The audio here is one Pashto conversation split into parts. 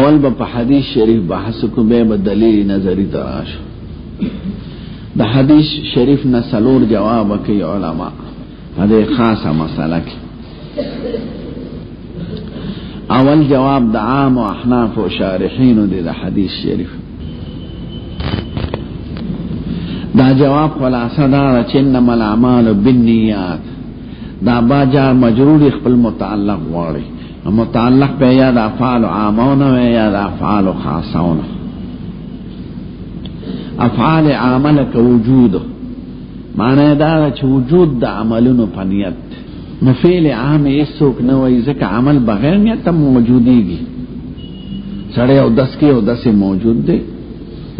اول با حدیث شریف بحث کو به دلیل نظری تراش د حدیث شریف نسلور جواب کوي علما هذه خاصه مسئله کی اول جواب د عام و احناف و شارحین د حدیث شریف دا جواب خلاصه دا چې انما الاعمال بالنیات دا با جار مجرور خپل متعلق واري متعلق به یا د افعال عامونه یا د افعال خاصونه افعال عامله که وجود معنی دا چې وجود د عملونو په نیت نو فعل عام هیڅوک نه وایي ځکه عمل بغیر نیت موجودیږي سړی او دس کې او داسې موجود دی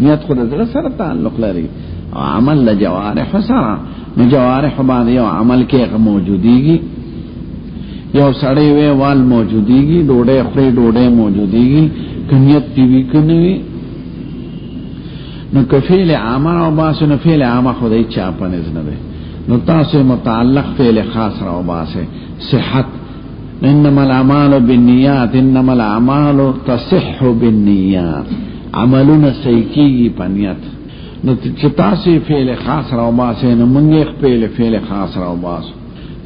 نیت خو د زړه سره تعلق لري او عمل له جوارح سره نو جوارح باندې یو عمل کې موجودیږي یو سړی وی وال موجودیږي ډوډۍ خوري ډوډۍ موجودیږي کنیت دی کنوي نو کفیل عامه او باسه نو فعل عامه خدای چا پنځ نه ده نو تاسو متعلق فعل خاص راو باسه صحت انما الاعمال بالنیات انما الاعمال تصح بالنیات عملنا سیکی پنیت نو چې تاسو فعل خاص راو باسه نو مونږ فعل خاص راو باسه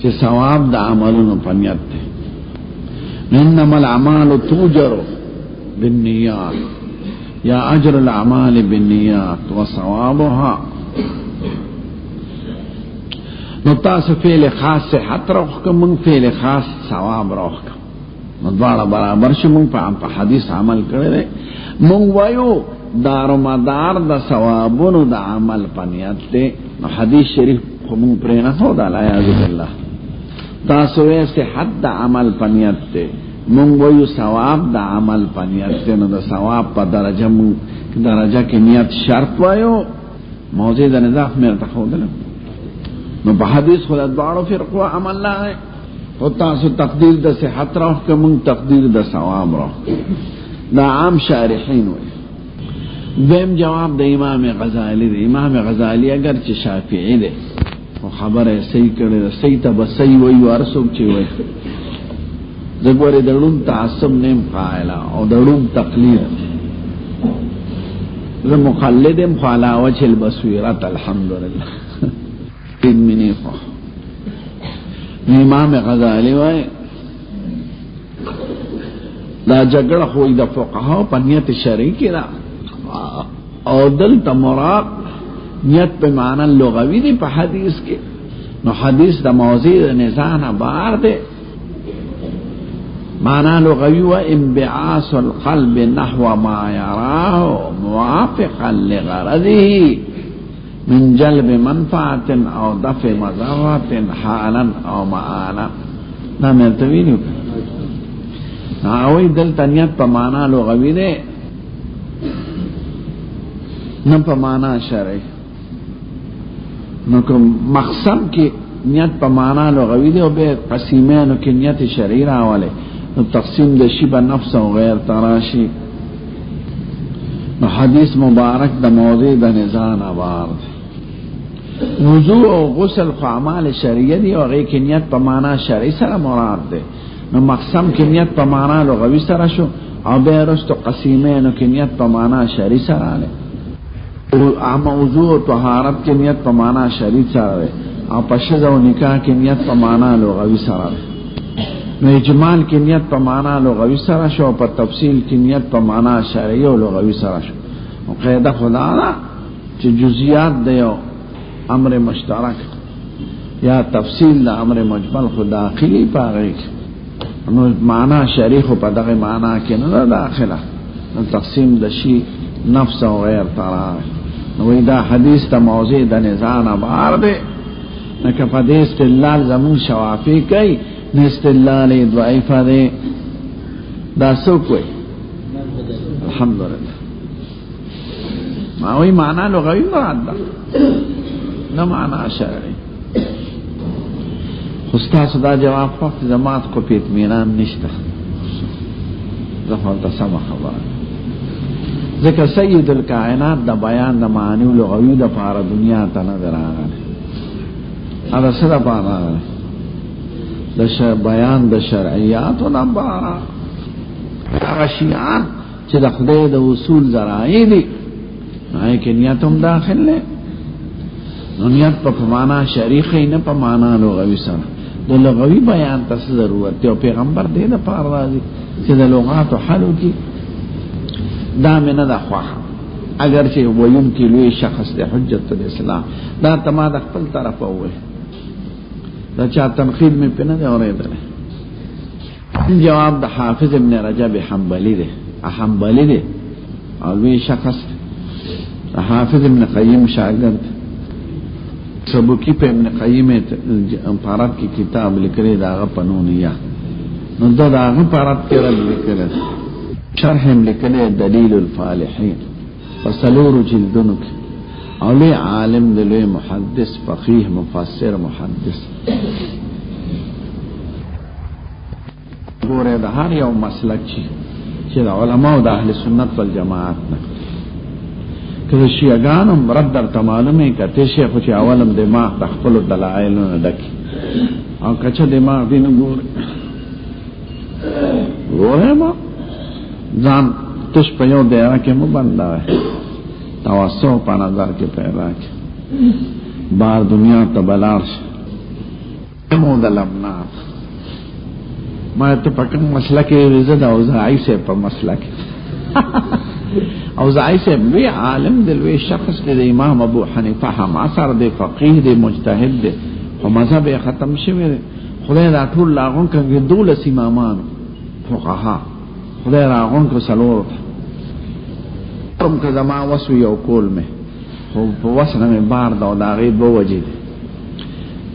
چې ثواب د عملونو پنیت ده انما الاعمال توجر بالنیات یا اجر الاعمال بالنیات وثوابها نو تاسو فعل خاص صحت راوخ کوم فعل خاص ثواب راوخ نو دواړه برابر شي مونږ په حدیث عمل کړی مونږ وایو دارمدار د ثوابونو د عمل پنیت ده نو حدیث شریف کوم پرې نه هو د اعاذ بالله تاسو یې صحت د عمل پنیت ده مونږ وایو ثواب د عمل پنیت ده نو د ثواب په درجه کې نیت شرط وایو موضوع د نظاف مې تخودل نو په حدیث خو د دواړو فرقو عمل نه او تاسو تقدیر د صحت راو کوم تقدیر د ثواب راو دا عام شارحین وایي دیم جواب د امام غزالی دی امام غزالی اگر چې شافعی دی او خبره صحیح کړي صحیح ته به صحیح وایي ورسوب چې وایي دغه دړون تعصب نیم قائل او دړون تقلید زه مقلدم خلا وجه البصیرت الحمدلله منی خو امام غزالی وایي دا جګړه خو د فقها په نیت شرعي کې ده او دلته مراد نیت په معنی لغوی دی په حدیث کې نو حدیث د موضوع نزاع بار دی معنی لغوی و انبعاث القلب نحو ما يراه موافقا لغرضه من جلب منفعه او دفع مضره حالا او معانا دا مرتوی نو دلته نیت په معنی لغوی دی نه په معنا شرعي نو کوم مقسم کې نیت په معنا لغوي دی او به قسیمانو کې نیت شرعي راواله نو تقسیم د شی په نفس او غیر تراشی نو حدیث مبارک د موضوع د نزاع نوار وضو او غسل خو اعمال شرعیه دی او غیر کې نیت په معنا شرعي سره مراد دی نو مقسم کې نیت په معنا لغوي سره شو او به رستو قسیمانو کې نیت په معنا شرعي سره اله موضوع و طهارت کی نیت پا معنی شریع سره او پشد و نکاح کی نیت پا معنی لغوی سره نو اجمال کی نیت پا معنی لغوی سره شو پا تفصیل کی نیت پا معنی شریع و لغوی سره شو و قیده خدا دا چه جزیات دیو امر مشترک یا تفصیل دا امر مجمل خود داخلی پا غیق نو معنی شریع خود پا دغی معنی کی نو داخله نو تقسیم دشی نفس و غیر تراغ نوی دا حدیث تا موضوع دا نزان بار دے نکا پا دے استدلال زمون شوافی کئی نا استدلال ضعیفہ دے دا سوکوئی الحمدللہ ماوی معنی لغوی مراد دا نا معنی شرعی خستا صدا جواب وقت زمات کو پیت مینان نشتا زفر دا سم خبر ذکر سید الکائنات دا بیان دا معنی و لغوی دا پار دنیا تا نظر آگانے ادا صدا پار آگانے دا بیان دا شرعیات و دا پارا اگا شیعان چې د خدای د اصول ذرایع دي نه کې نیت هم داخل نه نو نیت په معنا شریخه نه په معنا لغوي سره د لغوي بیان ته ضرورت دی او پیغمبر دې نه پاره راځي چې د لغات حل کی دا منه د خوا اگر چې ویم کې لوی شخص د حجت الاسلام دا تما د خپل طرف وای دا چا تنقید می پنه دی اوریدل جواب د حافظ ابن رجب حنبلی دی حنبلی دی او لوی شخص حافظ ابن قیم شاگرد سبکی په ابن قیم پارات کی کتاب لیکلی دا پنونیه نو دا هغه پارات کې لیکل شرح لیکلی دلیل الفالحین فسلور جلدنک اولی عالم دلوی محدث فقیه مفسر محدث گوره دا هر یو مسلک چې دا علماء دا اهل سنت والجماعت نه که شیعگانم رد در تمالومی که شیخ چې اولم دماغ د خپل دلائل نه ډکی او کچه دماغ دین ګوره ما ځان تش په یو دیره کې مو بنداوه توسع په نظر کې پیدا کی بار دنیا ته بلار مو د لمنا ما ته پکن مسله کې رضا او زای سے په مسله کې او زای سے وی عالم دلوی شخص د امام ابو حنیفه هم اثر د فقيه د مجتهد د او مذهب ختم شوی خدای دا ټول لاغون کې دولس امامان فقها خدای راغون کو سلور تم که زما وسو یو کول می خو په وسنه می بار دا داغي بو وجه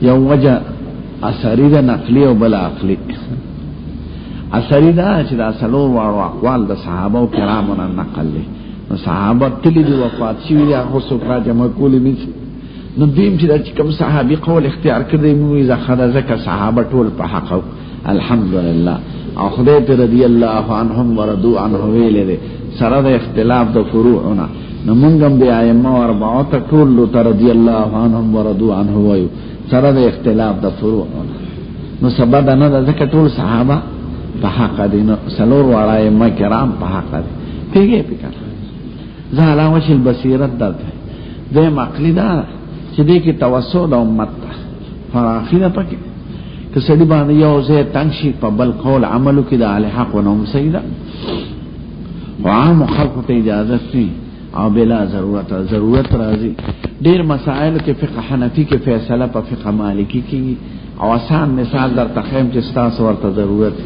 یو وجه اثری ده نقلی او بل عقلی اثری ده چې دا سلور واړو اقوال د صحابه او کرامو نه نقل دي نو صحابه تللی دی وفات شوی دی هغه سوکرا جمع کولی می نو دیم چې د کوم صحابي قول اختیار کړی مو اذا خدا زکه صحابه ټول په حق الحمدلله او خدای ته رضی الله عنهم ورضوا عنه ویل دي سره د اختلاف د فروعنا نو مونږ هم د ائمه اربعه ته ټول ته رضی الله عنهم ورضوا عنه وایو سره د اختلاف د فروعنا نو سبب نه د ذکر ټول صحابه په حق دي نو سلور وړای ائمه کرام په حق دي پیګه پیګه زالا وش البصیرت درته د مقلی دا چې دې کې توسع د امت فراخینه پکې که سړي باندې یو ځای تنګ شي په بل قول عملو کې د اهل حق و نوم سیدا وعام خلق ته اجازه ني او بلا ضرورت راځي ډیر مسائل کې فقه حنفي کې فیصله په فقه مالکی کې او آسان مثال در تخیم چې تاسو ورته ضرورت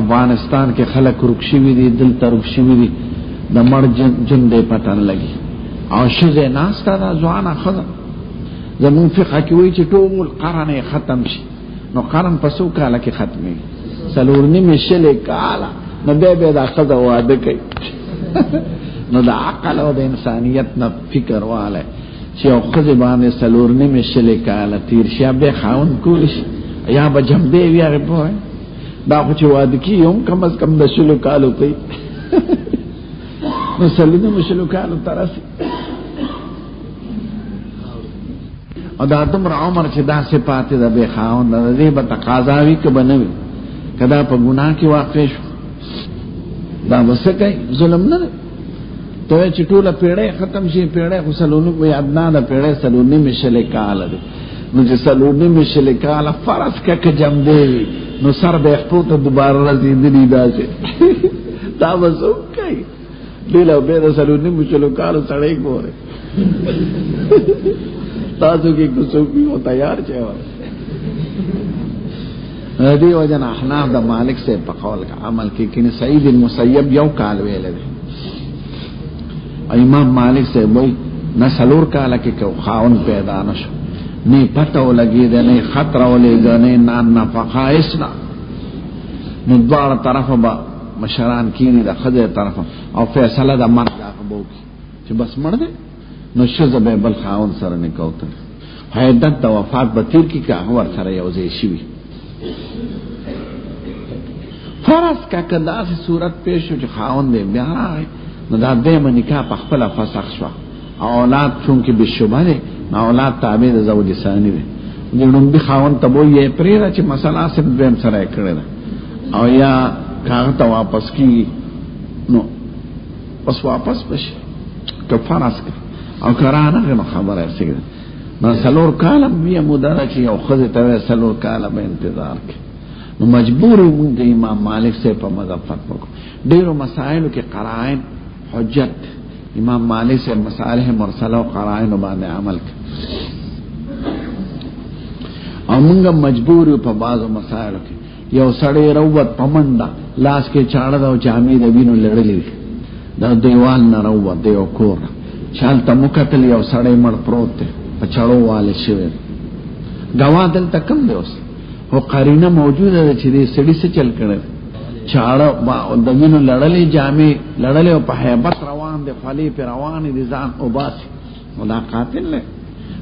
افغانستان کې خلک رکشوي دي دل تر رکشوي دي د مړ جن دې پتن لګي او شذ ناس تا ځوانه خزه زمون فقه کې وایي چې ټول قرن ختم شي نو قرن پسو کاله کې ختمي سلورنی مشله کاله نو به دا خزه واده کوي نو دا عقل او د انسانیت نه فکر واله چې او خزه باندې سلورنی مشله کاله تیر شي به خاون کولیش یا به جنبه ویاره په دا خو چې واده کیوم کم از کم د شلو کالو کوي نو سلورنی مشله کالو ترسي او دا تمر عمر چې دا صفات ده به خاون ده دې به تقاضاوي کې بنوي کدا په ګناه کې واقع شو دا وسکه ظلم نه ته چې ټوله پیړې ختم شي پیړې خسلونو وي ادنا ده پیړې سلونی مشله کال ده نو چې سلونی مشله کال فرض ککه جام دی نو سر به خپل دوباره رسیدلی داسه دا وسوکه دله به سلونی مشله کال سړی ګوره تاسو کې کوڅوکی او تیار چېوا دې وجنه احناف د مالک سے په قول کا عمل کې کینه سعید المسیب یو کال ویل دي امام مالک سے وای نسلور کال کې خاون پیدا نشو نه پتو لګي ده نه خطر ولې نه نفقه اسنا نو دوار طرفه با مشران کینی د خدای طرف او فیصله د مرګ هغه چې بس مړ دي نو شزه به بل خاون سره نه کوته حیدت د وفات بتیر کی که ور سره یو ځای شي فرض کا کدا سي صورت پیش شو چې خاون دې بیا راغی نو دا دې نکاح په خپل فسخ شو اولاد چون کې بشبهه نه اولاد تابع د زوج ثاني دي نو به خاون ته وې پرې چې مسله سم بهم سره کړل او یا کاغه ته واپس کی نو بس واپس بشي که فرض که او کرانه نو خبره سیده نو سلور کالم بیا مدره چی او خود تاوی سلور کالم انتظار که نو مجبوری مونږ امام مالک سے په مذهب فتوا کو ډیرو مسائلو کې قرائن حجت امام مالک سے مسائل مرسله او قرائن باندې عمل کوي او مونږ مجبور په بعضو مسائلو کې یو سړی روت پمندا لاس کې چاړه او جامې د وینو لړلې دا دیوال نه روت دیو کور چالت مکتل یو سړی مړ پروت دی په چاړو والے شوی غوا دلته کم دی اوس او قرینه موجوده ده چې دې سړی څه چل کړي چاړه د وینو لړلې جامې لړلې او په هیبت روان دي خلی پر روان دي ځان او باسي ولا قاتل نه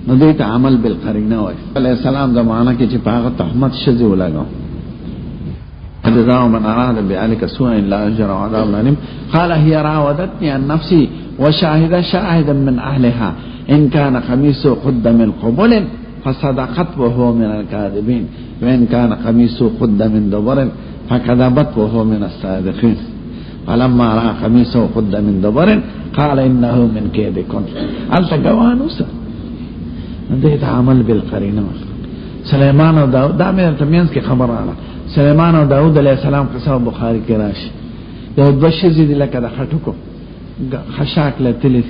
نو دې ته عمل بالقرینه وای علی السلام زمانہ کې چې پاغه تهمت شذ ولګاو جزاء من اراد بذلك سوءا الا اجر وعذاب اليم قال هي راودتني عن نفسي وشاهد شاهدا من اهلها ان كان قميصه قد من قبل فصدقت وهو من الكاذبين وان كان قميصه قد من دبر فكذبت وهو من الصادقين فلما راى قميصه قد من دبر قال انه من كيدكم التقوانوس دې عمل بالقرینه سليمان او داود دا مې تمینس کې خبر راغله سليمان او داود علیہ السلام قصه بخاری کې راشي یو بشزي دي لکه د خټکو خشاک لتلی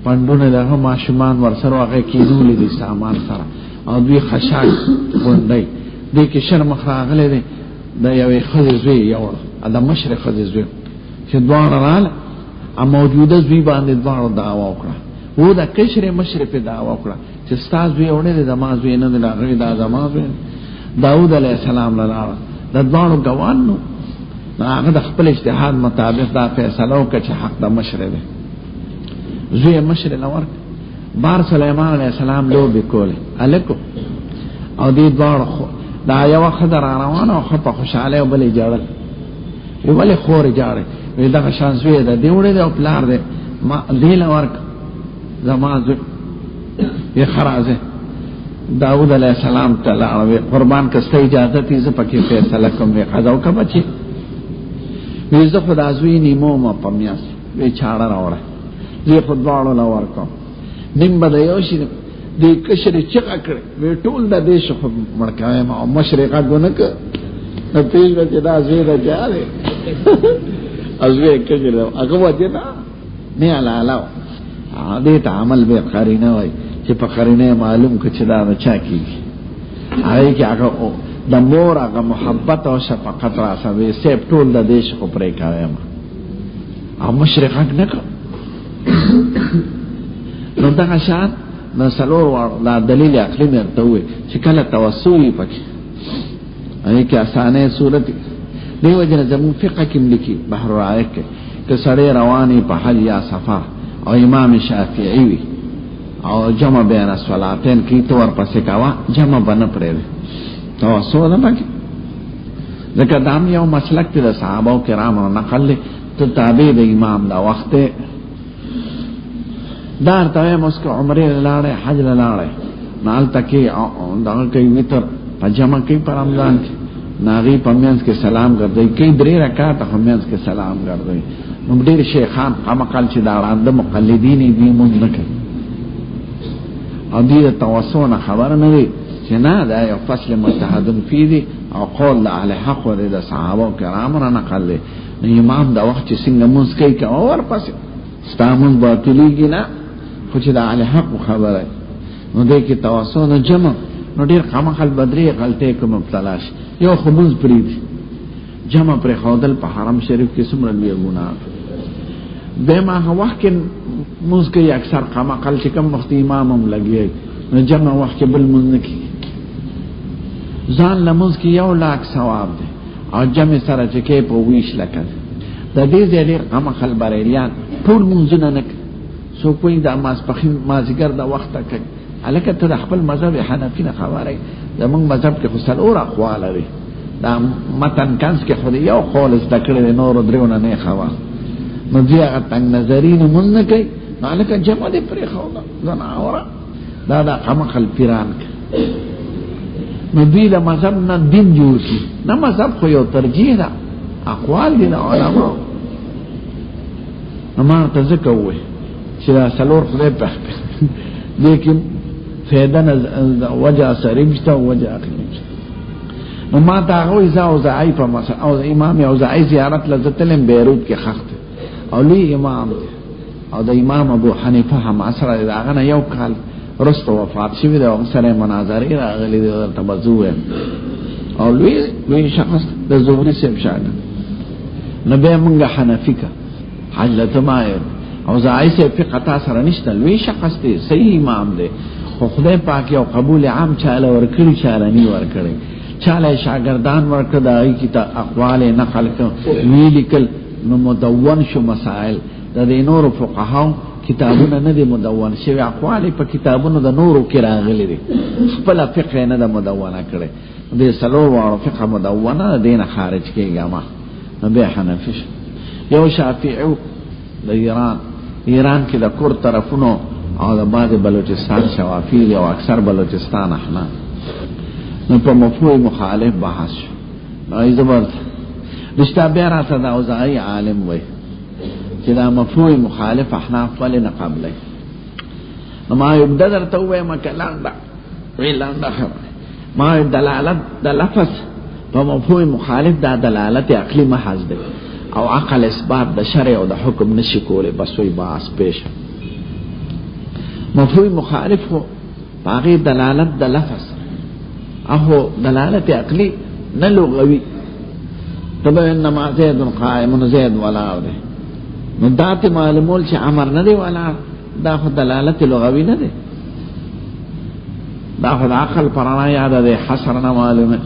پندونه له ماشومان ورسره هغه کېدول دي سامان سره او دوی خشاک غونډي دې کې شرم خراغله دي د یوې خزوی یو د مشرق خزوی چې دوه رااله ا موجوده زوی باندې دوه دعوا وکړه وو د کشر مشرق دعوا وکړه چې استاد وی اورې د مازوی نه لغوي د زمازوی داود علیہ السلام لاره د دوه غوانو هغه د خپل اجتهاد مطابق دا فیصله وکړه چې حق د مشرق دی زوی مشرق نور بار سليمان علیہ السلام لو بكوله الکو او دې دوه دا یو خدای روانه او په خوشاله او بلې جوړل ویلې خور جاړي وی دا شان زوی دا دیوړې د پلار دې ما دې لورک زمازو یې خرازه داود علیہ السلام تعالی قربان کسته اجازه تي ز پکې فیصله کوم وی قضاو کا بچي وی زه خدای زوی نیمو ما پمیاس وی چاړه راوړه دې خدواړو لا ورکو نیم بده یو شي دې کشر چغه کړ وی ټول د دیش خو مړکای ما مشرقه ګونک نو پیژ وځي دا زوی دا جاره ازوی کجره هغه وځي نه علاوه دې ته عمل به قرینه وای چې په قرینه معلوم کړي دا چا کیږي هغه کې هغه د مور هغه محبت او شفقت را سوي سیب ټول د دیش خو پرې کاوه ما او مشرق نه کړ نو دا شان نو سلور دا دلیل عقلی مرته وي چې کله توسوي پکې هغه کې اسانه صورت دیو جن زمو فقہ کې لیکي بحر رائق کې سړی رواني په حج یا سفر او امام شافعی وی او جمع بین الصلاتین کی تور پسې کاوه جمع بنه پرې توسو نه پکې ځکه دا یو مسلک دی د صحابه کرامو نقل ته تابع د امام دا وخت دار ته مسکو عمره لاړې حج لاړې مال تکي دا کوي وتر پجما کوي پر رمضان کې ناغي پمینس کې سلام ګرځي کوي درې رکعات پمینس کې سلام ګرځي نو ډېر شیخان قمقل چې دا وړاندې مقلدین دي مونږ نه کوي او دې توسو نه خبر نه وي چې نه دا یو فصل مجتهدون فی دي او قول اهل حق و د صحابه کرامو نه نقل دي امام دا وخت چې څنګه مونږ کوي که اور پس ستامن باطلیږي نه خو چې د اهل حق خبره نو دې کې توسو نه جمع نو ډېر قمقل بدري غلطه کوم مبتلا شي یو خموز برید جمع پر خودل په حرم شریف کې څومره لوی ګناه به ما وخت کې موږ کې اکثر قمقل چې کوم وخت امام هم لګي نو جمع وخت کې بل مونږ نه کی ځان لموږ کې 100,000 ثواب دی او جمع سره چې کې په ویش لکه د دې ځای قمقل بریلیان ټول مونږ نه نه سو کوئی د ماسپخین مازیګر د وخت کې الکه ته خپل مذهب حنفی نه خبره زمونږ مذهب کې خصل اور اقوال لري دا متن کانس کې خو یو خالص تکړه نور درونه نه خوا نو دی هغه تنگ نظرین مونږ نه کوي الکه جمع دې پرې خو دا اورا دا قمقل پیران نو دی د مذهب نه دین جوړ شي نه مذهب خو یو ترجیح ده اقوال دي علماء ما ته ځکه وې چې دا سلور خدای په لیکن فیدن وجه سریمشتا و وجه اخلیمشتا نو ما تا غوی زا اوزاعی پا مسا او امام اوزاعی زیارت لزتلم بیروت کی خخت او لی امام دی او دا امام ابو حنیفه هم اثر دی داغنا یو کال رست وفات شوی دا اغسر مناظری را اغلی دی در تبزوه او لوی شخص دا زهری سیب شاگا نبی منگا حنفی کا حجلت مایر اوزاعی سیب فی قطع سر نشتا لوی شخص دی صحیح امام دی خو خدای پاک یو قبول عام چاله ورکړي چاله نی ورکړي چاله شاګردان ورکړه دای کی ته اقوال نقل ویل کل نو مدون شو مسائل د نور فقهاو کتابونه نه دي مدون شوی اقوال په کتابونو د نورو کې راغلي دي خپل فقه نه د مدونه کړي د سلو او فقه مدونه دین خارج کیږي ما نبی حنفی یو شافعی د ایران کې د کور طرفونو او د بعد بلوچستان شوافی دی او اکثر بلوچستان احناف نو په مفهوم مخالف بحث شو نو ای زبرد رشتہ بیا راته دا اوزاعی عالم وای چې دا مفهوم مخالف احناف ولی نه قبلای نو ما یبدا درته وای مکلان دا ویلان دا ما دلالت د لفظ په مفهوم مخالف دا دلالت عقلی محض دی او عقل اثبات د شرع او د حکم نشي کوله بس وی باس پیش مفهوم مخالف ہو باقی دلالت د لفظ اهو دلالت عقلی نه لغوی تبع انما زید قائم زید ولا ده نو دات معلومول چې امر نه دی ولا دا خو دلالت لغوی نه دی دا خو عقل پرانا یاد ده حصر نه معلومه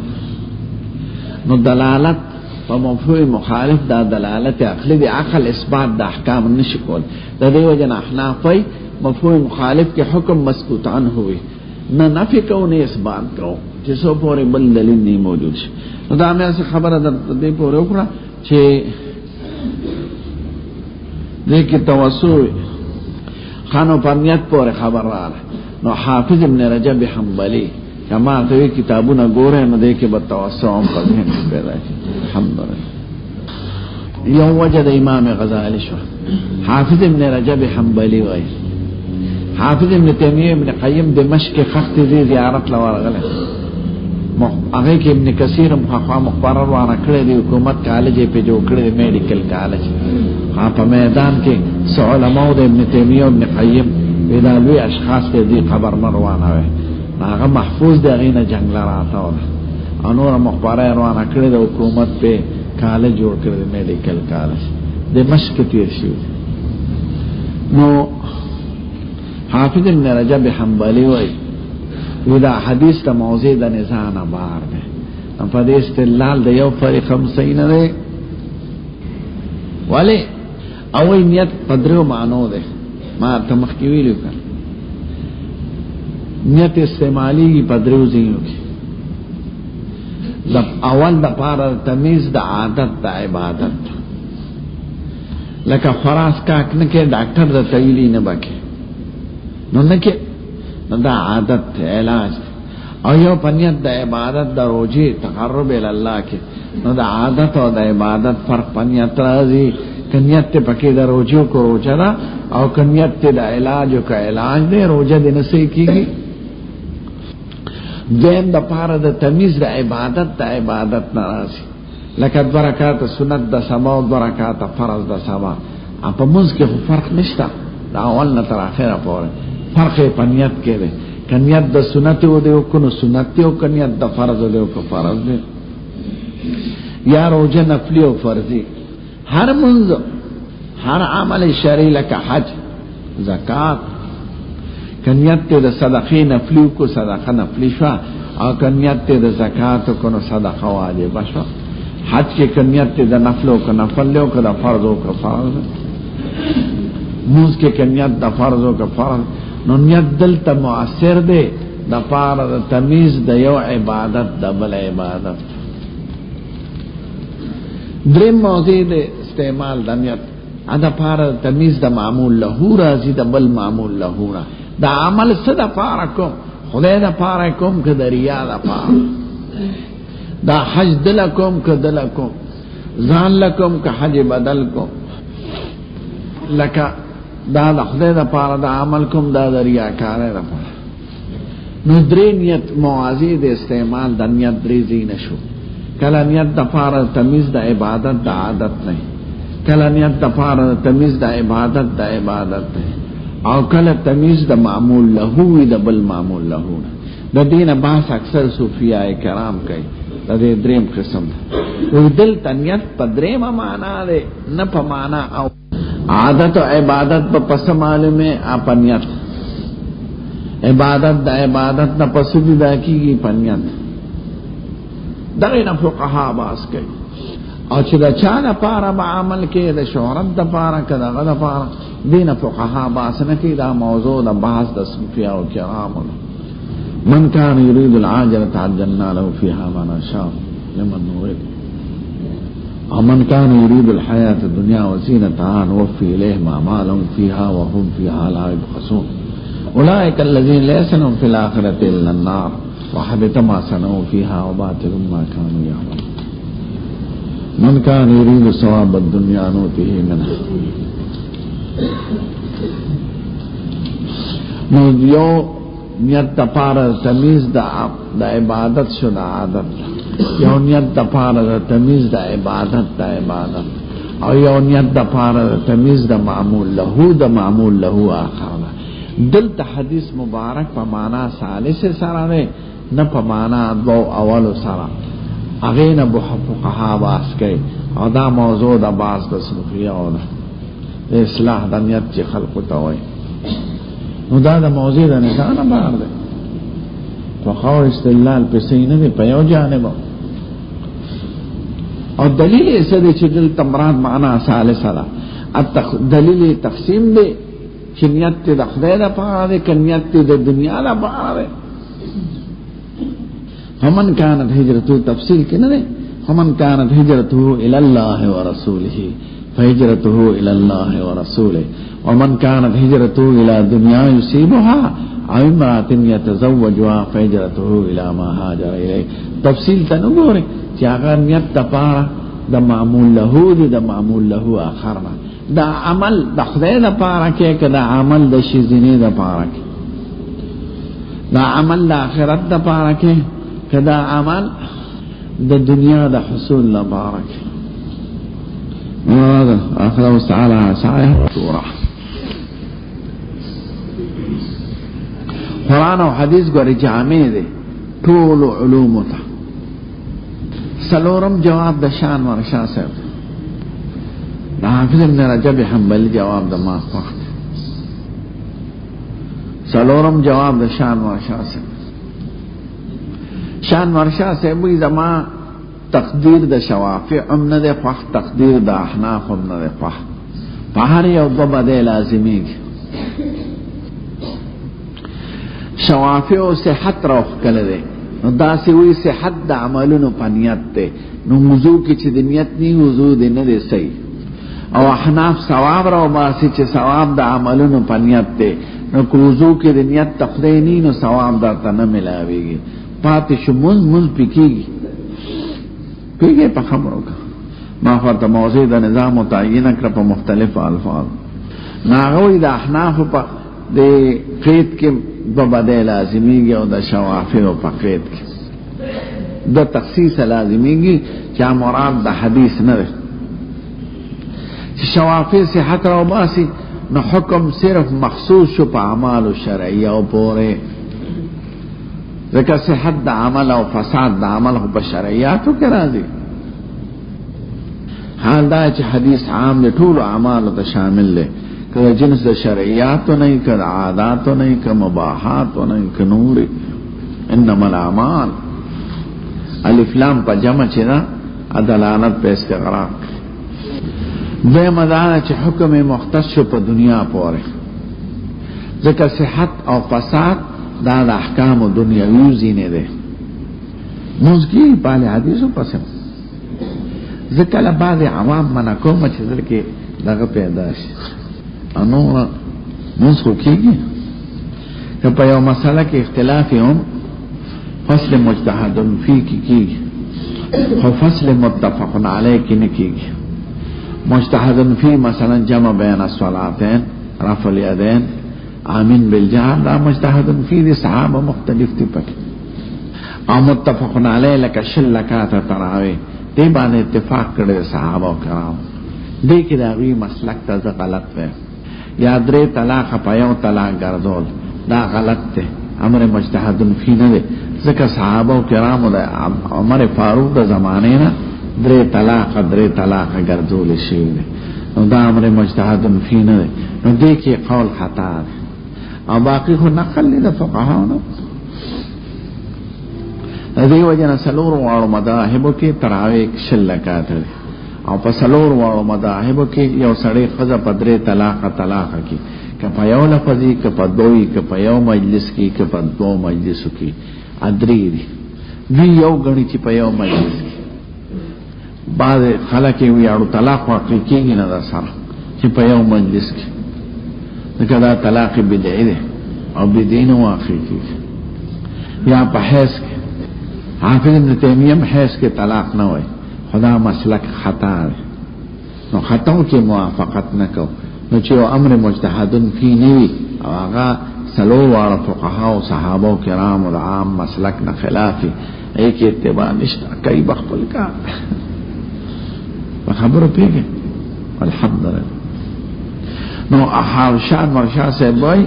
نو دلالت په مفهوم مخالف دا دلالت عقلی دی عقل اثبات د احکام نشي کول د دې وجه احنافی مفهوم مخالف کے حکم مسکوت عنہ ہوئی نہ نفی کو نہ اثبات کو جسو پورے بل دلیل نہیں موجود ہے نو دا میں سے خبر در دې پورې وکړه چې دې کې توسع خانو پرنیت پورې خبر راغله نو حافظ ابن رجب حنبلی کما ته کتابونه ګوره نو دې کې به توسع هم په ذهن کې پیدا شي الحمدلله یو وجه د امام غزالی شو حافظ ابن رجب حنبلی وای حافظ ابن تیمیہ ابن قیم دمشق خخت دی زیارت لورغله هغه کې ابن کثیر مخافه مخبر وانه کړی دی حکومت کالج په جوړ کړی دی میډیکل کالج په میدان کې علماء د ابن تیمیہ ابن قیم ودالوی اشخاص ته دی خبر مروانه وي هغه محفوظ دی غینه جنگ لراته و انور مخبره روانه کړی دی حکومت په کالج جوړ کړی دی میډیکل کالج دمشق تیر شو نو حافظ ابن رجب حنبلی وای ودا حدیث ته موضوع د نزان بار ده په دې استدلال د یو فریق هم صحیح نه ده ولی او نیت پدرو معنو ده ما ته مخکې ویلو کړ نیت استعمالی پدرو زینو کې د اول د پاره تمیز د عادت د عبادت لکه خراس کاک نه کې ډاکټر د تویلی نه بکه نو نکه نو دا عادت علاج او یو پنیت د عبادت د روجی تقرب الله کې نو دا عادت او د عبادت فرق پنیت راځي کنیت پکې د روجو کو روجا او کنیت د علاج او کا علاج دی روجا د نسې کیږي دین د پاره د تمیز د عبادت ناراضي لکه برکات سنت د سما او برکات فرض د سما په موږ کې فرق نشته دا اول نه تر اخره پورې فرق پنیت کې دی کنیت د سنت او د کو سنت او کنیت د فرض او د فرض دی یا روزه نفلی او فرضی هر منځ هر عمل شرعي لکه حج زکات کنیت ته د صدقې نفلی کو صدقه نفلی شو او کنیت ته د زکات کو نو صدقه واجب شو حج کې کنیت ته د نفل او نفل او د فرض او فرض موږ کې کنیت د فرض او فرض نو نیت دلته مؤثر دی د پاره د تمیز د یو عبادت د بل عبادت دریم موضوع د استعمال د نیت ادا پاره تمیز د معمول له راځي د بل معمول له دا عمل صدا پاره کوم خدای دا پاره کوم که د ریا دا پاره دا حج دلکم که دلکم ځان لکم که حج بدل کوم لکه دا د خدای د پاره د عمل کوم دا د ریاکارۍ لپاره. نو درې نیت موازی د استعمال د نیت درې ځای نشو. کله نیت د پاره تمیز د عبادت د عادت نه، کله نیت د پاره تمیز د عبادت د عبادت نه، او کله تمیز د معمول له د بل معمول له. د دینه بحث اکثر صوفیاء کرام کوي د دې دریم قسم وي. دل تنیت په دریمه معنا ده، نه په معنا او عادت او عبادت په پس معلومه اپنیت. عبادت د عبادت نه پس دي دا کیږي پنیت. دغه نه فقها باس کوي. او چې دا چا نه پاره به عمل کې د شهرت د پاره کده غد پاره دینه فقها باس نه کوي. دا موضوع د بحث د صوفیاء کرامو. من كان يريد العاجلة عجلنا له فيها ما نشاء لمن نريد ومن كان يريد الحياة الدنيا وزينتها نوفي إليهم أعمالهم فيها وهم فيها لا يبخسون أولئك الذين ليس لهم في الآخرة إلا النار وحبط ما صنعوا فيها وباطل ما كانوا يعملون. من كان يريد ثواب الدنيا نؤته منها. نو نیت د پاره تمیز د عبادت شو د عادت، یو نیت د پاره تمیز د عبادت د عبادت، او یو نیت د پاره تمیز د معمول له د معمول له اخر. دلته حدیث مبارک په معنا ثالث سره نه په معنا دو اول سره هغه نه فقها باس کوي. او دا موضوع د باز د صوفیاء او د اصلاح د نیت چې خلق ته وایي. نو دا د موضوع د نشانه بار ده. فقها استدلال په سینه دی په یو جانب، او دلیل یې څه دی چې دل تمراد معنا ثالثه ده. دلیل تقسیم دی چې نیت د خدای لپاره دی که نیت د دنیا لپاره دی. فمن كانت هجرته تفصیل کې نه دی. فمن كانت هجرته الى الله ورسوله فهجرته الى الله ورسوله ومن كانت هجرته الى دنيا يصيبها او امرأة يتزوجها فهجرته الى ما هاجر اليه. تفصیل ته نه ګوري چې هغه نیت لپاره د معمول له دی د معمول له اخرنا دا عمل د خدای لپاره کې کدا عمل د شي زینې لپاره کې دا عمل د آخرت لپاره کې کدا عمل د دنیا د حصول لپاره کې. هذا أخذه تعالى سعيه وشورى. قرآن و حدیث گوری جامع دے طول علوم تا. سلورم جواب د شان ورشا صاحب دا حافظ ابن رجب حنبلی جواب د ما وقت. سلورم جواب د شان ورشا صاحب. شان ورشا صاحب وی زما تقدیر د شوافع نه ده خواه، تقدیر د احناف نه ده خواه. په هر یو دو بده لازمی شوافع او صحت روخ کله ده. نو دا سی وی صحت د عملونو په نیت ده. نو وضو کې چې د نیت نی وضو دې نه ده صحیح. او احناف ثواب راو باسي چې ثواب د عملونو په نیت ده. نو کو وضو کې د نیت تخدی نی نو ثواب درته نه ملاويږي. پاتې شو مز پکېږي. پیگے پا خبروں کا ما فرط موضوع دا نظام متعین اکر پا مختلف الفاظ ناغوی دا احناف پا دے قید کے ببدے لازمی گی او دا شوافی پا قید کے دا تخصیص لازمی گی چا مراد دا حدیث نرے شوافی صحت رو باسی نو حکم صرف مخصوص شو پا عمال و شرعیہ و پورے ذکر صحت دا عمل او فساد دا عمل خو بشرعیاتو کې راځي. حال دا چې حدیث عام دی ټول اعمالو ته شامل دی، که جنس د شرعیاتو نه که عاداتو نه که مباحاتو نه که نوري. انما الاعمال الف لام په جمع چې دا دلالت په استغراق. دویمه دا چې حکم مختص شو په دنیا پورې ذکر صحت او فساد دا د احکام دنیاوی زینه ده. موږ پاله حدیثو پسم ذکر بعض عوام منا کوم چې ځکه دغه پیدا شي انو موږ خو کېږي که په یو مسله کې اختلاف هم فصل مجتهد فی کېږي خو فصل متفق علیه کې نه کېږي. مجتهد فی مثلا جمع بین الصلاتین رفع الیدین آمین بالجهر دا مجتهد فی دی صحابه مختلف تی پک او متفقن علی لکا شل لکات تراوی دی بان اتفاق کرده صحابه و کرام دی که دا غوی مسلک تا زا غلط وی یا دری طلاق پایو طلاق گردول دا غلط تی امر مجتهد فی نده ذکر صحابه و کرام دا عمر فاروق دا زمانه نا دری طلاق گردول شیو دی نو دا امر مجتهد فی نده نو دی که قول خطا دی او باقی خو نقل لی دا فقهانو دی وجه سلور وارو مذاهبو کې تراوی شل لکات دی او په سلور وارو مذاهبو کې یو سړی خزه پدری طلاق کی که په یو لفظی که په دوی که په یو مجلس کی که په دو مجلسو کی ادری دی دوی یو گنی چی په یو مجلس کی بعض خلقی ویارو طلاق واقعی کیگی نا دا سر چی په یو مجلس کی دکا دا طلاق بدعی دی او بدعین واقعی کیگی یا په حیث کی حافظ ابن تیمیہ حیث کے طلاق نہ ہوئے خدا مسلک خطا ہے نو خطاوں کی موافقت نہ کو نو چیو امر مجتہدن فی نوی او آغا سلو وار فقہا و صحابہ و کرام و عام مسلک نہ خلافی ایک اتباع نشتا کئی بخبل کا بخبرو پیگے الحمدللہ نو احارشان مرشان سے بوئی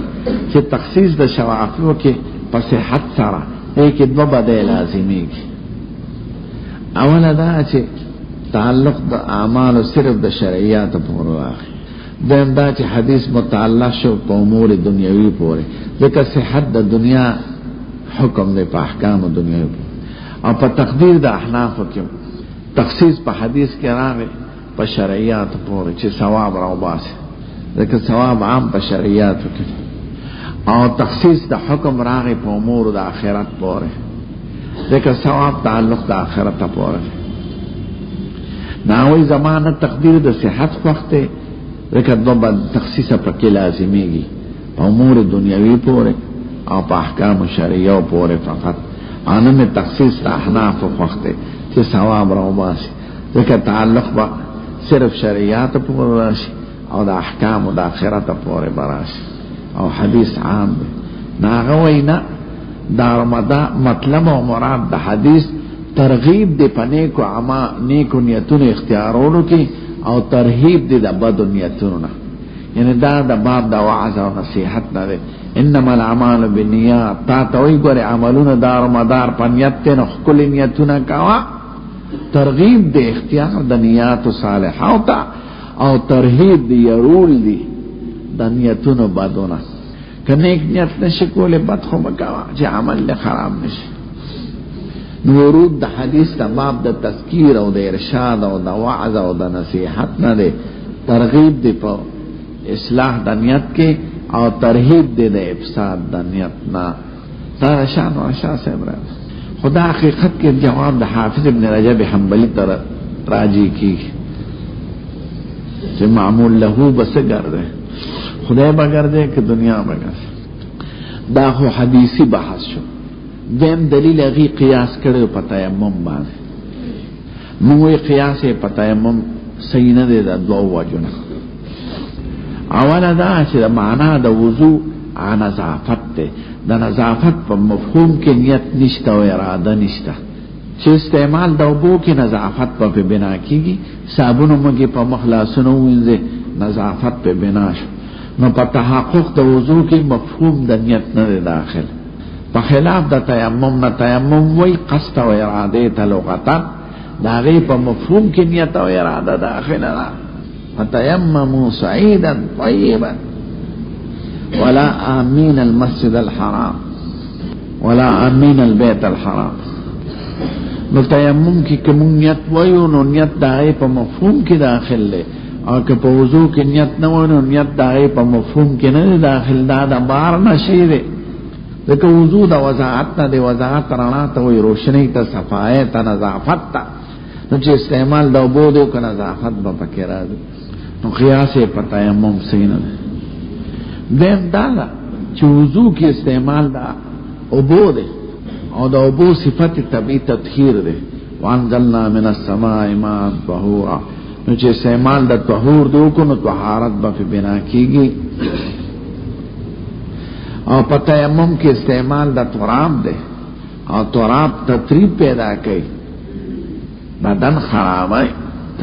کہ تخصیص دا شوافیوں کے پس حد سارا ایک دو بدے لازمی کی اولا دا چه تعلق دا اعمال و صرف دا شرعیات پور واقعی دیم دا چه حدیث متعلق شو پا امور دنیاوی پوری لیکن صحت دا دنیا حکم دے پا احکام دنیاوی پوری اور پا تقدیر دا احناف کیوں تخصیص پا حدیث کے راوے پا شرعیات پوری چه ثواب رو باسی لیکن ثواب عام پا شرعیات کیوں اور تخصیص دا حکم راغی پا امور دا آخرت پورے لیکن ثواب تعلق دا آخرت پورے ناوی زمانہ تقدیر دا صحت وقت لیکن دو با تخصیص پاکی لازمی گی پا امور دنیاوی پورے اور پا احکام شریعہ پورے فقط آنا میں تخصیص دا احناف وقت چی ثواب رو باسی لیکن تعلق با صرف شریعات پورے راشی اور دا احکام دا آخرت پورے براشی او حدیث عام دی ناغوینا دار مطلب و مراد دا حدیث ترغیب دی پا نیکو نیتون اختیارونو کی او ترہیب دی دا بدو نیتونو یعنی دا باب دا وعظ و نصیحت نا دی انما العمال بالنیات تا توی گوری عملون دار مدار پا نیتن اخکل نیتون کوا ترغیب دی اختیار دا نیات صالحاو تا او ترہیب دی یرول دی دا نیتونو بدونا که نیک نیت نشکول بد خو مکاوا چه عمل لی خراب نشی نورود دا حدیث دا باب دا تذکیر او دا ارشاد او دا وعظ او دا نصیحت نا دے ترغیب دے پا اصلاح دا نیت کے او ترہیب دے دا افساد دا نیت نا دا رشان و رشا سے برای خدا حقیقت کے جواب دا حافظ ابن رجب حنبلی تر راجی کی چه معمول لہو بس گردے خدای بگرده که دنیا بگرده دا خو حدیثی بحث شو دیم دلیل اغی قیاس کرده پا تیمم بانده موی قیاس پا تیمم صحیح نده دا دو وجونه اولا دا چه دا معنا دا وضوع نظافت ده دا نظافت پا مفهوم که نیت نشتا و اراده نشتا چه استعمال دا بو که نظافت پا پی بنا کیگی صابونو مگی پا مخلاسونو وینزه نظافت پی بنا شو نو پا تحقق دا وضوع کی مفہوم دا نیت ندے داخل پا خلاف دا تیمم نا تیمم وی قصد و ارادے تا لغتا دا غی پا مفہوم کی نیت و ارادہ داخل نا پا تیممو سعیدا طیبا ولا آمین المسجد الحرام ولا آمین البیت الحرام نو تیمم کی کمون نیت ویو نو نیت دا غی پا مفہوم کی داخل لے اور کہ پا وضوع کی نیت نوانو نیت داغی پا مفہوم کی ندی داخل دا بار نشی دے لیکن وضوع دا وضاعت نا دے وضاعت رانا تا وی روشنی تا صفائے تا نظافت تا نو چی استعمال دا بو دے کا نظافت با پکی را دے نو قیاسی پا تیمم سینا دے دیم دا چی وضوع کی استعمال دا ابو دے اور دا ابو صفت طبی تطہیر دے وانزلنا من السماء ماء طہورا نو چې استعمال د طهور دو کو نو طهارت به په بنا کیږي. او په تیمم کې استعمال د تراب دی او تراب تطریب پیدا کوي، بدن خرابای،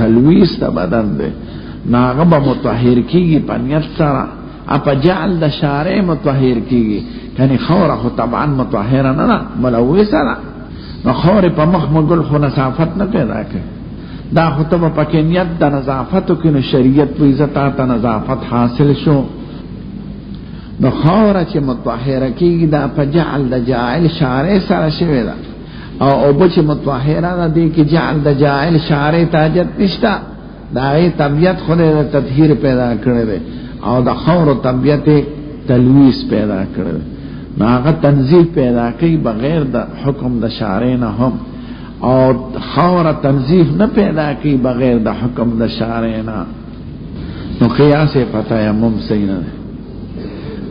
تلویث د بدن دی، ناغه به مطهر کیږي په نیت سره. اپا جعل د شارع مطهر کیږي، یعنی خور خو طبعا مطهر نه نه ملوثه نه، نو خور په مخ مګل خو نظافت نه پیدا کوي. دا خو ته په کې نیت د نظافت کې نو شریعت په عزت ته نظافت حاصل شو. نو خور چې مطهر کیږي دا په جعل د جاعل شارع سره شوی دا، او بچ مطهره ده دی کې جعل د جاعل شارع تاجت نشتا، دا ای طبیعت خو د تطهیر پیدا کړی دی او د خور طبیعت تلویث پیدا کړی دی. ناغه تنظیف پیدا کوي بغیر د حکم د شارع نه هم، او خور تنظیف نه پیدا کوي بغیر د حکم د شارع نه. نو قیاس په تیمم صحیح نه ده،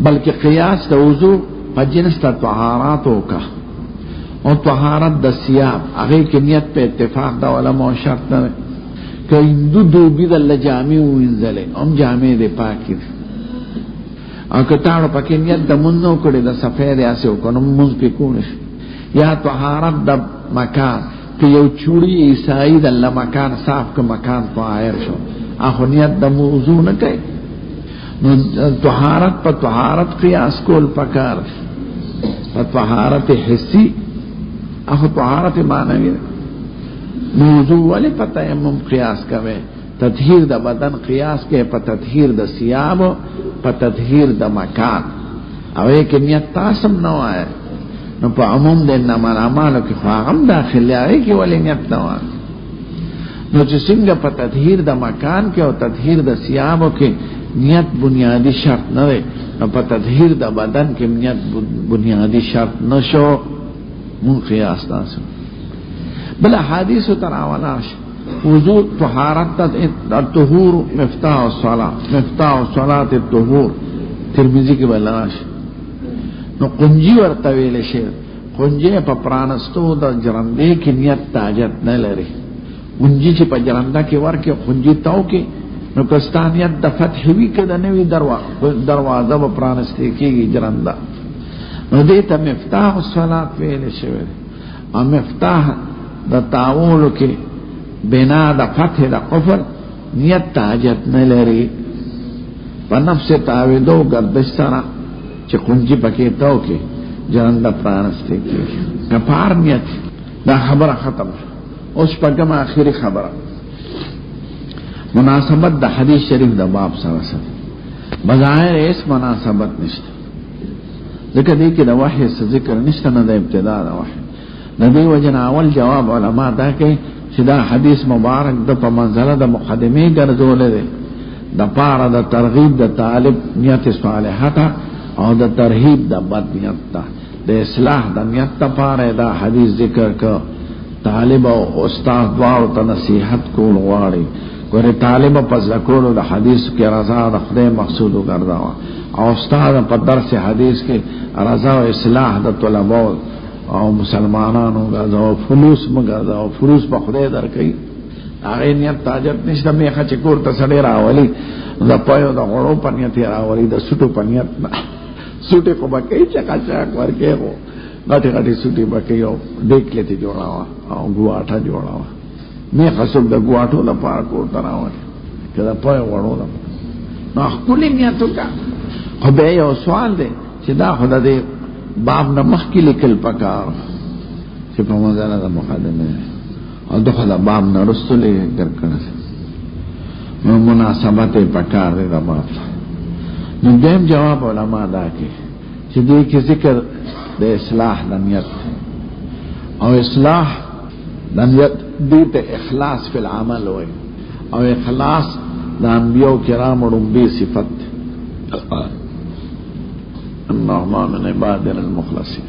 بلکې قیاس د وضو په جنس د طهاراتو کا، او طهارت د ثياب هغه کې نیت په اتفاق د علماء شرط نه ده. که هندو دوبی د لجامي وینځلې هم جامې دې پاکي، او که تاړو پکې نیت د منځو کړي د سفید یاسو کنه منځ په کونه، یا طهارت د مکان که یو چوڑی عیسائی د الله مکان صاف که مکان طاهر شو، اخو نیت د موضوع نه کوي. نو طهارت په طهارت قیاس کول پکار، په طهارت حسی اخو طهارت معنوی موضوع ولی په تیمم قیاس کوي. تطهیر د بدن قیاس کې په تطهیر د ثياب، په تطهیر د مکان، او یک نیت تاسم نه وای. نو په عموم د انما الاعمال کې فاهم داخلي هغه کې ولې نیت نه وای. نو چې څنګه په تطهیر د مکان کې او تطهیر د ثياب کې نیت بنیادی شرط نه دی، نو په تطهیر د بدن کې نیت بنیادی شرط نشو. مون قیاس تاسو بل حدیث تراولاش وضو طهارت الطهور مفتاح الصلاة، مفتاح الصلاة الطهور، ترمذی کې بلاش. نو قنجی ورته ویل شي، قنجی په پرانستو د جرندې کې نیت تاجت نه لري. قنجی چې په جرنده کې ورکه قنجی تاو کې نو کستانیت د فتح وی کده نوی دروازه په پرانستې کېږي جرنده، نو دې ته مفتاح الصلاة ویل شي. او مفتاح د تاول کې بنا د فتح د قفل نیت تاجت نه لري. په نفس تعویدو گردش سره چې قنجی پکې تاو کې جرنده پرانستې کېږي، کفار نیت. دا خبره ختم. اوس پګم اخیری خبره مناسبت د حدیث شریف د باب سره سره بظاهر اس مناسبت نشته، ځکه دې کې د وحی ذکر نشته، نه د ابتدا د وحی. د دې وجه اول جواب علما دا کوي چې دا حدیث مبارک د په منزله د مقدمه ګرځولې ده، د پاره د ترغیب د طالب نیت صالحه او د ترهیب د بد نیت ته، د اصلاح د نیت ته پاره دا حدیث ذکر کا. طالب او استاد دواړو ته نصیحت کول غواړي. ګوره طالب په ذکر د حدیث کې رضا د خدای مقصود وګرځاوه، او استاد په درس حدیث کې رضا او اصلاح د طلباء او مسلمانانو غزا فلوس مګرځا او فلوس په خدای درکې. هغه نیت تاجت نشته، میخه چې کور ته سړی راولي د پایو د غړو په نیت راولي، د سټو په نیت نه. سټه کو بکې چې کاچا ورکه وو غټي غټي سټي بکې او ډېکلې جوړاوه او ګواټه جوړاوه. میخه څوک د ګواټو د پاره کور ته راولي کله پایو غړو نه. نو خپل نیت وکړه. خو به یو سوال دی چې دا خدای دې باب نه مخکې لیکل پکار چې په منځله د مقدمه او دغه باب نه رسول درکړه، نو مناسبت پکار دی د باب. نو دیم جواب علما دا کوي چې دې کې ذکر د اصلاح د نیت، او اصلاح د نیت دې ته اخلاص فی العمل وای، او اخلاص د انبیاء کرام ربی صفت. اللهم من عبادنا المخلصين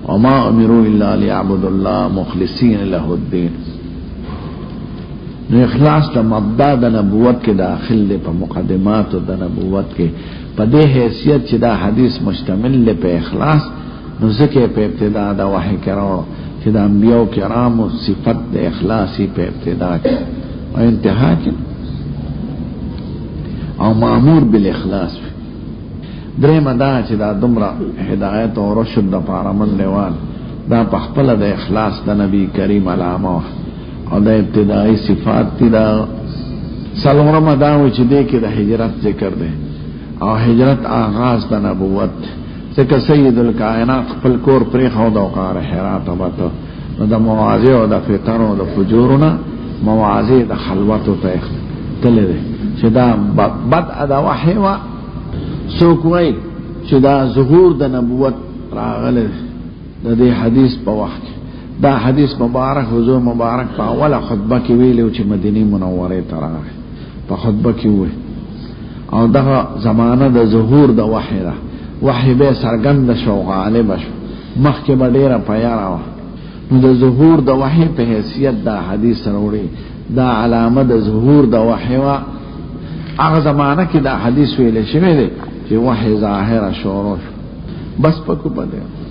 وما امروا الا ليعبدوا الله مخلصين له الدين. نو اخلاص د مبدا د نبوت کې داخل دی، په مقدمات د نبوت کې په دې حیثیت چې دا حدیث مشتمل دی په اخلاص. نو ځکه په ابتدا د وحی کرام چې د انبیاء کرام صفت د اخلاصي په ابتدا کې او انتها کې مامور بالاخلاص درې مدا چې دا دمرا هدایت او رشد د پارمن لیوان دا په خپل د اخلاص د نبی کریم علامه او د ابتدایي صفات دي دا سلام مداو چې دې کې د هجرت ذکر دی او هجرت آغاز د نبوت ځکه سید الکائنات خپل کور پرې خو د وقار حرات وته نو د مواضع او د فطر او د فجورنا مواضع د خلوت او ته تل دي چې دا بد ادا وحی وا سو کوي چې دا ظهور د نبوت راغله د دې حدیث په وخت دا حدیث مبارک حضور مبارک په اوله خطبه کې ویلو چې مدینه منوره ته راغی په خطبه کې وې او دا زمانہ د ظهور د وحی را وحی به سرګند شو غالب شو مخکې به ډیره پیاره و نو د ظهور د وحی په حیثیت دا حدیث وروړي دا علامه د ظهور د وحی وا هغه زمانہ کې دا حدیث ویل شوی دی چې وحی ظاهر شروع بس پکو بده